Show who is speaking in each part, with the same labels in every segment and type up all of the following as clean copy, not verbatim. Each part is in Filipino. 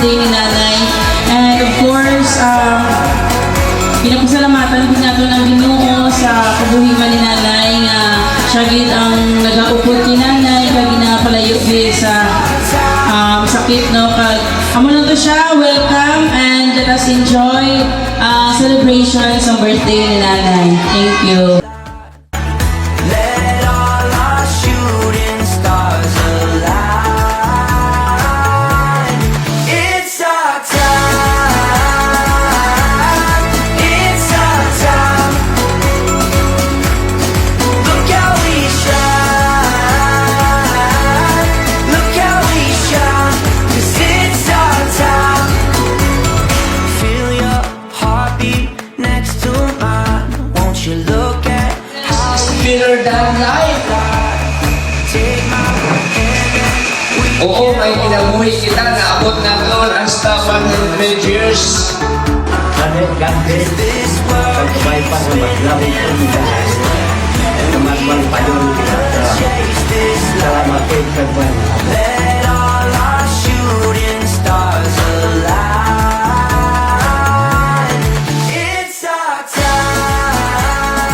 Speaker 1: birthday ni nanay. And of course, pinapasalamatan din nato ng Ginoo sa kabuhiman ni nanay nga siya gid ang nagaupod ni nanay kag ginapalayo gid sa sakit, no? Kag amo na to siya, welcome and let us enjoy celebration sa birthday ni nanay. Thank you.
Speaker 2: Let all our shooting stars align. It's our time. It's our time. Look how we shine. Look how we shine. 'Cause it's our time. Feel your heartbeat next to mine. Won't you look at how we
Speaker 3: Bigger than life.
Speaker 2: take my hand and we
Speaker 3: Oo, may inamuhi kita na abot na doon hasta 100 years.
Speaker 2: this world chase this light. Let all our shooting stars align. It's our time.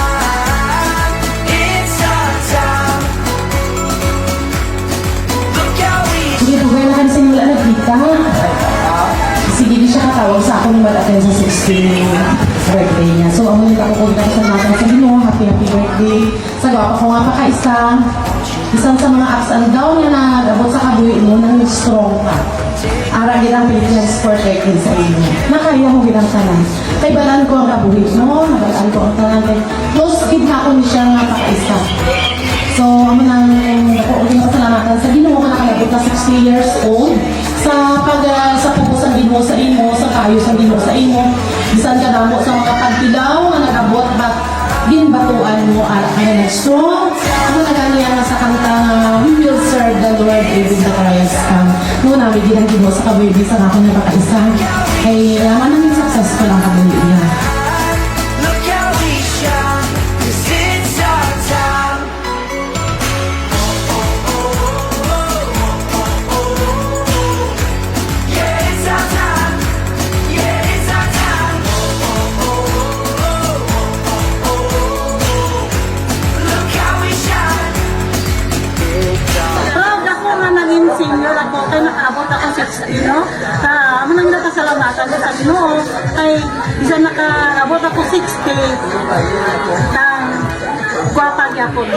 Speaker 2: It's our time. Look how we
Speaker 4: Sige, pagkailangan sa inyo lang kita. Sige, di siya katawag sa akong malatin sa 16th birthday niya. So, ang mga kapupunta ko sa natin sa Ginoo, happy birthday. Sa gawa ko nga pa isang sa mga ups and down niya na nagabot sa kabuhi mo nang strong pa. Ara ginang Philippines for decades sa inyo. Nakaya mo ginang tanan. Kay balaan ko ang kabuhi mo, nabalaan ko ang tanan. Close gid na ako ni siya nga pakaisa. So, amo nang nakuuling ko salamatan sa Ginoo nga nakalabot na 60 years old sa pagpupos ang Ginoo sa imo, sa kayo sa Ginoo sa imo. Bisan ka damo sa mga pagtilaw nga nagabot but ginbatuan mo ara kaya na strong. Ano naganiya nga sa kanta nga we will serve the Lord even the trials come. Noon namin ginang Ginoo sa kabuhi sa ako na pakaisa. Kay naman namin successful ang kabuhi niya.
Speaker 2: look how we shine. 'Cause it's our time. Yeah, it's our time. Yeah, it's our time. Look how we shine.
Speaker 5: Proud ako nga naging senior ako kay nakaabot ako 60, no? Manang nakasalamatan ko sa Ginoo kay isa nakaabot ako 60. Gwapa gyapon.